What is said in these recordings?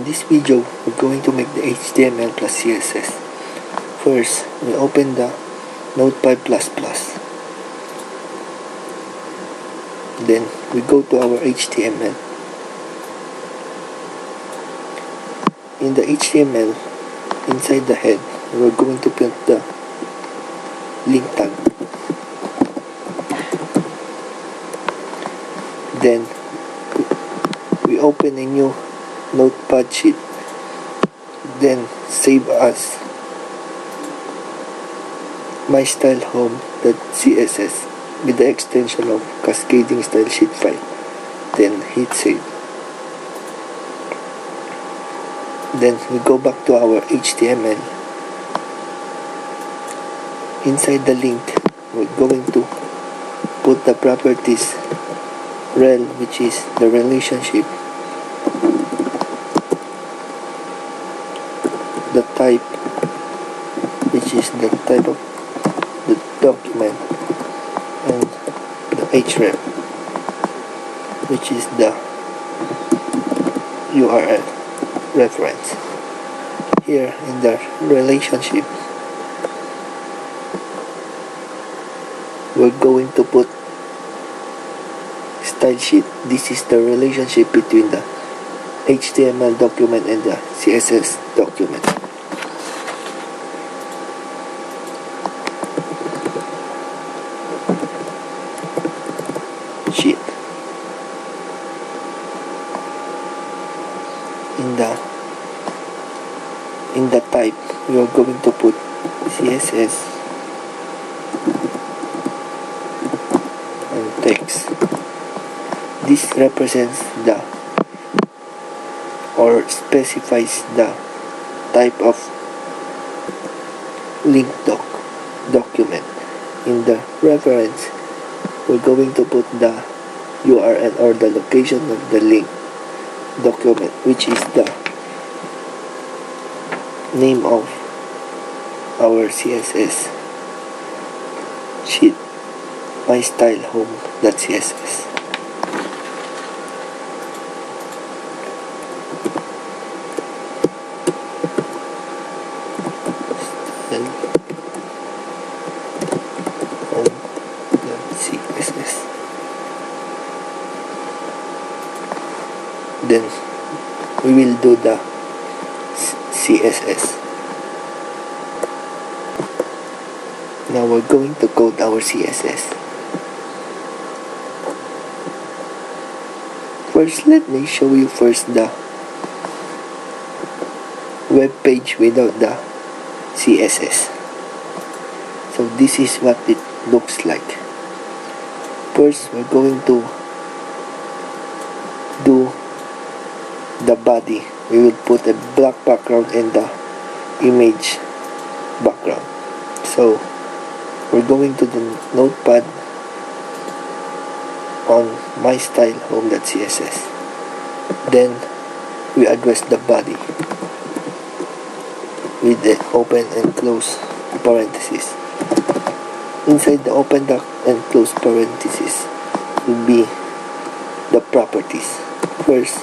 this video, we're going to make the HTML plus CSS. First, we open the Notepad++. Then, we go to our HTML. In the HTML, inside the head, we're going to put the link tag. Then, we open a new notepad sheet. Then, save as mystylehome.css with the extension of cascading style sheet file. Then, hit save. Then, we go back to our HTML. Inside the link, we're going to put the properties rel, which is the relationship, the type, which is the type of the document, and the href, which is the URL reference. Here in the relationship, we're going to put style sheet. This is the relationship between the HTML document and the CSS document. Sheet. In the type, we are going to put CSS and text. This represents the or specifies the type of link document. In the reference, we're going to put the URL or the location of the link document, which is the name of our CSS sheet, mystylehome.css. CSS. Then we will do the CSS. Now we're going to code our CSS. First, let me show you first the web page without the CSS. So this is what it looks like. First, we're going to do the body. We will put a black background and the image background. So we're going to the notepad on mystylehome.css. Then we address the body with the open and close parentheses. Inside the open and close parentheses will be the properties. First,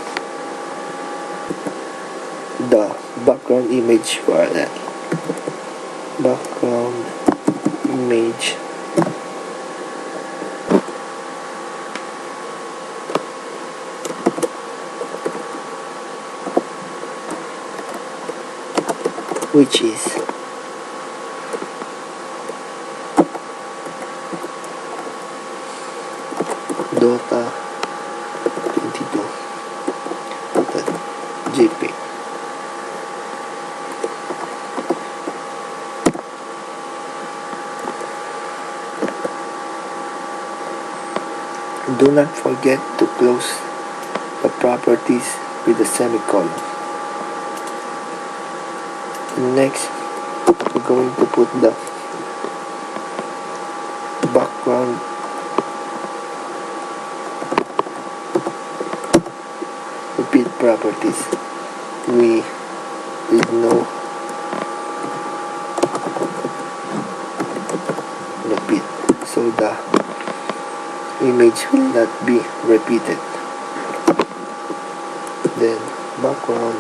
the background image URL. Background image which is Dota22.jpg. Do not forget to close the properties with a semicolon. Next, we're going to put the background repeat properties. We did no repeat, so the image will not be repeated. Then background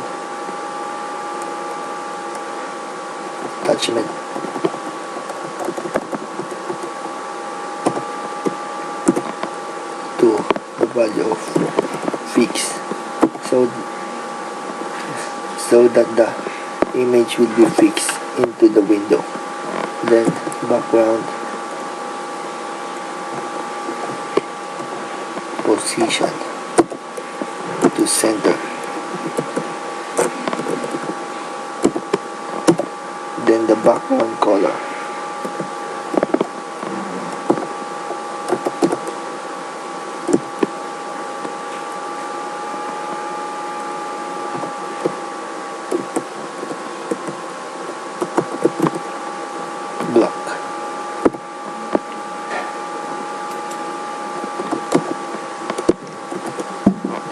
attachment to the value of fix, so that the image will be fixed into the window. Then background position to center, then the background color, black.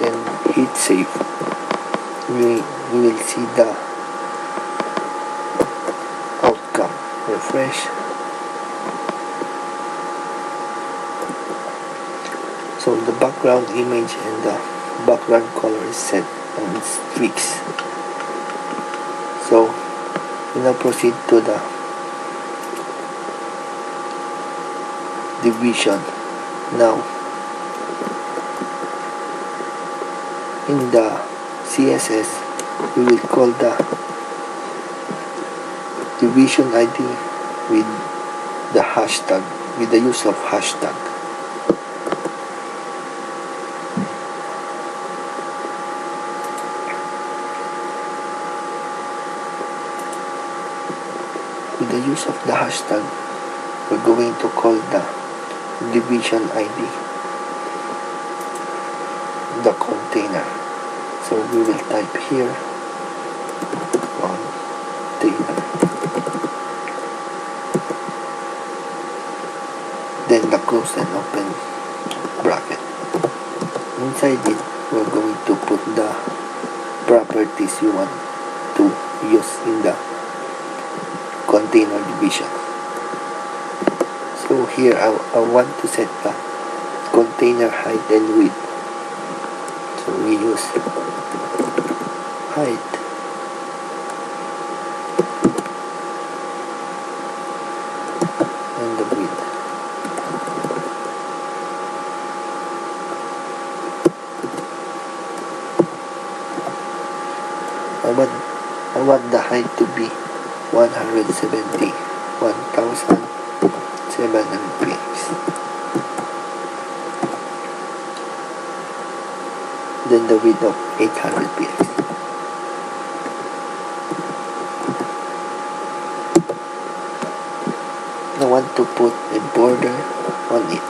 Then hit save. We will see the outcome. Refresh. So the background image and the background color is set and it's fixed. So we now proceed to the division. Now in the CSS we will call the division ID with the hashtag, with the use of hashtag. With the use of the hashtag, we're going to call the division ID the container. So we will type here container, then the close and open bracket. Inside it we're going to put the properties you want to use in the container division. So here I want to set the container height and width. So we use height and the width. I want the height to be 170,700 pixels. Then the width of 800 pixels. I want to put a border on it,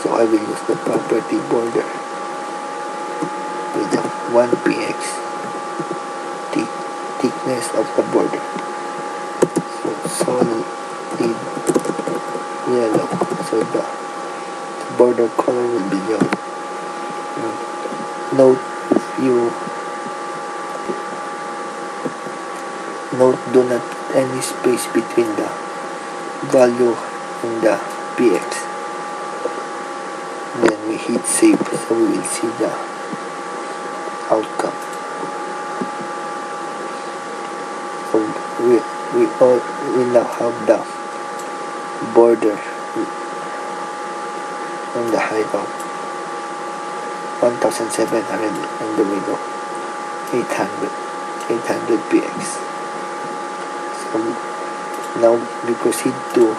so I will use the property border with the 1 px thickness of the border. So solid yellow, so the border color will be yellow. Note, do not any space between the value and the px. Then we hit save, so we will see the outcome. So we now have the border and the height of 1,700 and the width of 800 px. So now we proceed to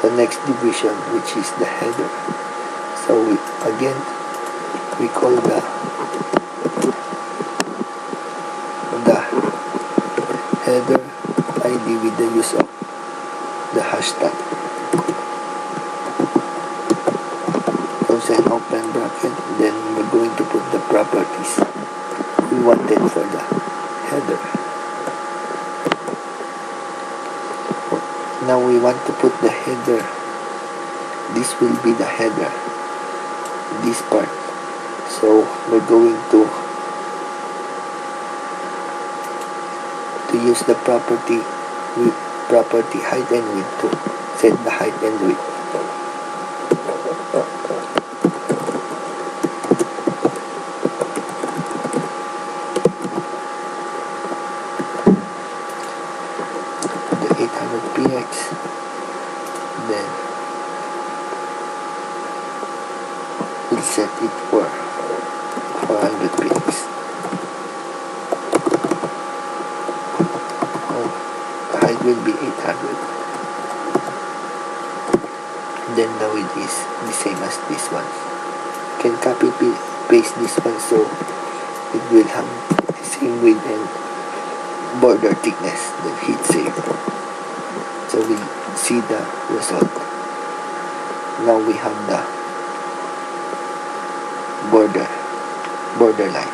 the next division, which is the header. So we call the header ID with the use of the hashtag. Close and open bracket. Then we're going to put the properties we wanted for the header. Now we want to put the header. This will be the header, this part. So we're going to use the property height and width to set the height and width. it for 400 pixels. Oh, height will be 800. Then the width is the same as this one. You can copy paste this one so it will have the same width and border thickness. Then hit save. So we see the result. Now we have the borderline.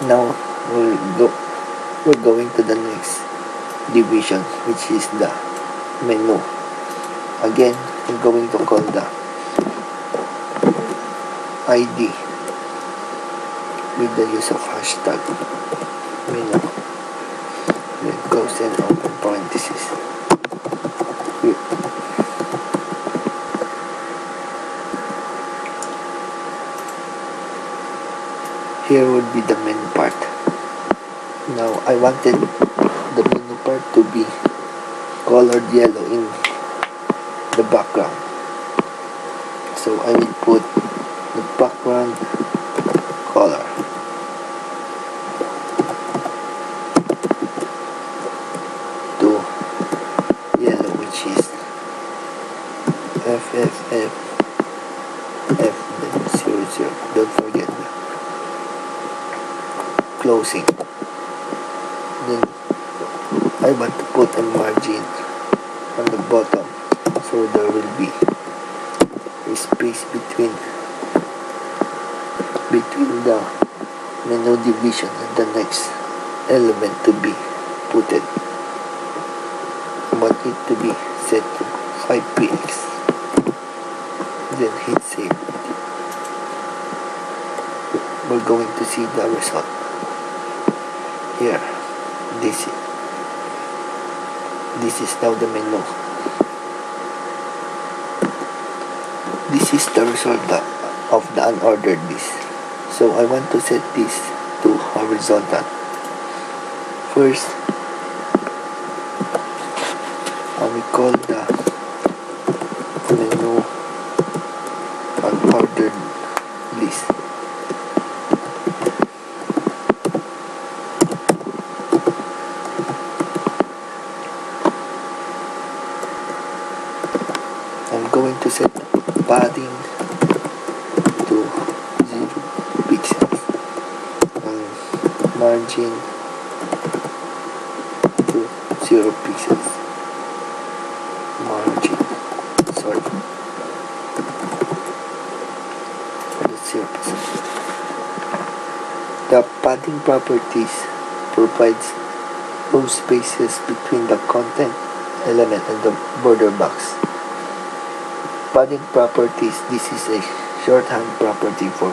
Now we're going to the next division, which is the menu. Again, I'm going to call the ID with the use of hashtag menu, then close and open parenthesis. Here would be the menu part. Now I wanted the menu part to be colored yellow in the background, so I will put the background color to yellow, which is F00. Don't forget the closing. Then I want to put a margin on the bottom, so there will be a space between the menu division and the next element to be put. I want it to be set to 5px. Then hit save. We're going to see the result here. This is now the menu. This is the result of the unordered list. So I want to set this to horizontal. First, I will call the menu unordered list. I'm going to set padding to 0 pixels and margin to 0 pixels. For the 0%. The padding properties provides row spaces between the content element and the border box. Padding properties, this is a shorthand property for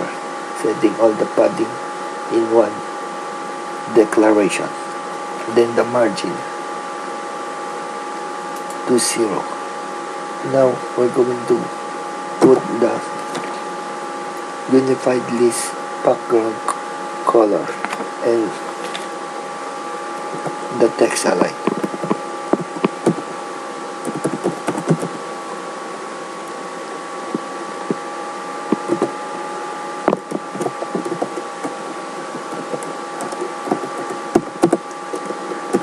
setting all the padding in one declaration. Then the margin to 0. Now we're going to put the unified list background color and the text align.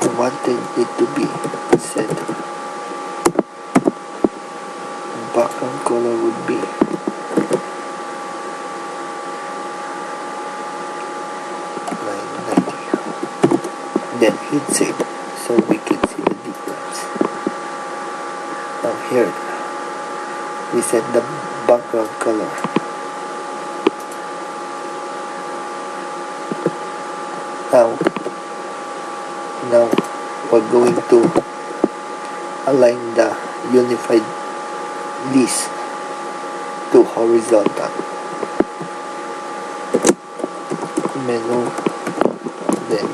I wanted it to be set. The background color would be then hit save so we can see the difference. Now here we set the background color. Now we're going to align the unified list to horizontal. Menu, then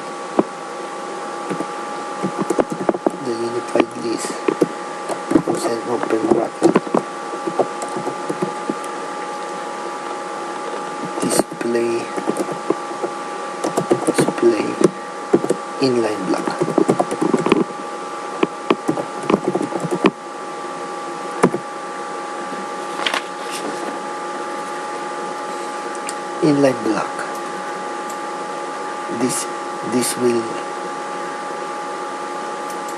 the unified list, close and open bracket, display inline block. inline block. This will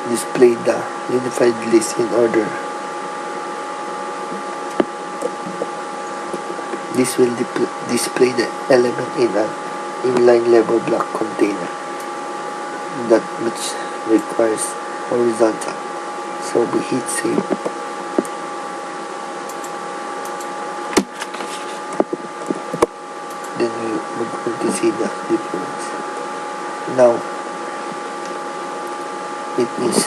display the unified list in order. This will display the element in an inline level block container that which requires horizontal. So we hit save. Then we're going to see the difference. Now it is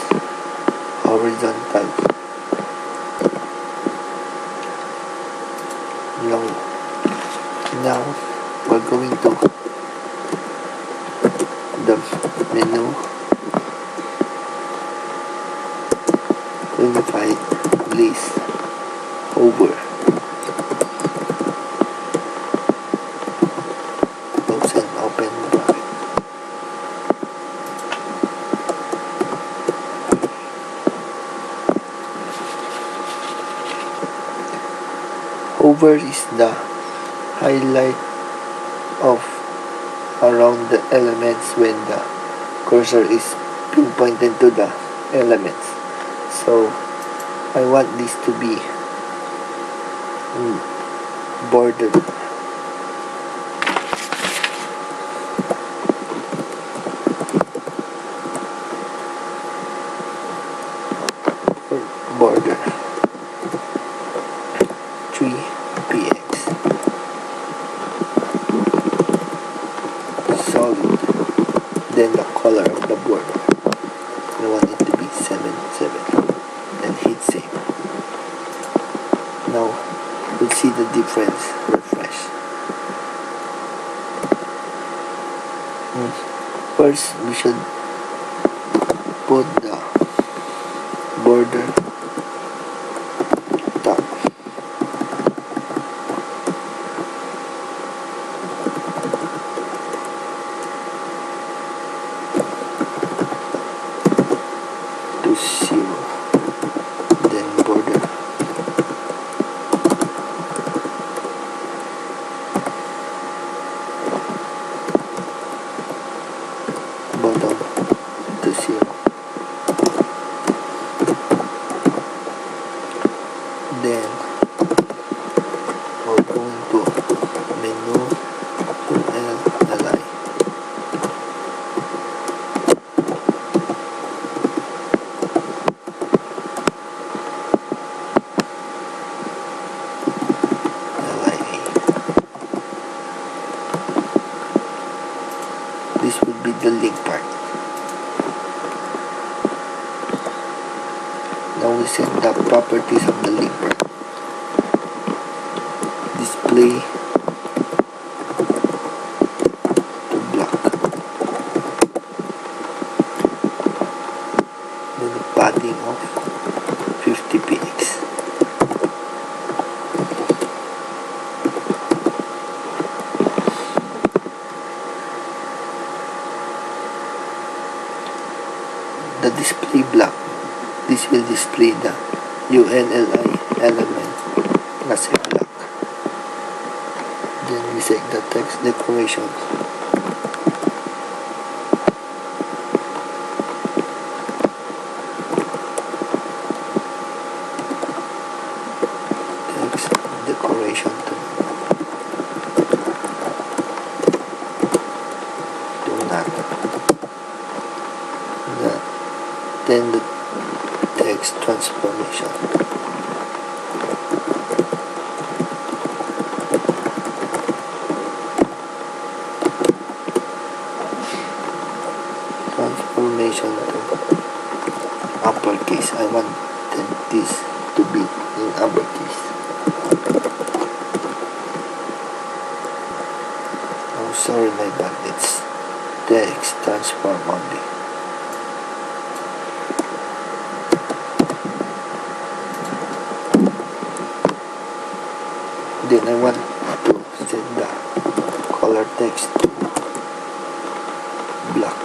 horizontal. Now we're going to the menu, unified list, hover, close and open bracket. Hover is the highlight of around the elements when the cursor is pinpointed to the elements. So I want this to be bordered. Border 3px solid. Then the color of the border, I want it to be 77, and hit save. Now we'll see the difference. Refresh. First we should put the border top. To 0, then border bottom to 0. Then we're going to menu to align. This would be the link part. Now we set the properties of the link part. Display to block. Then the padding of 50px. The display block. This will display the UNLI element as a block. Then we set the text decoration. Text decoration to none. Then the text transformation. Transformation to uppercase. I wanted this to be in uppercase. Oh, sorry, my bad. It's text transform only. Then I want to set the color text to black.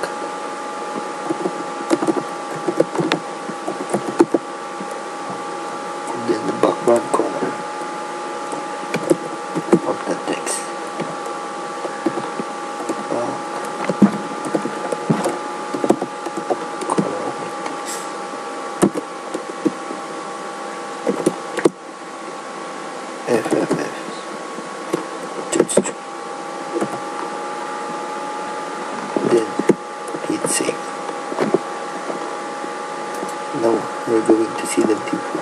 Then the background color of the text. going to see the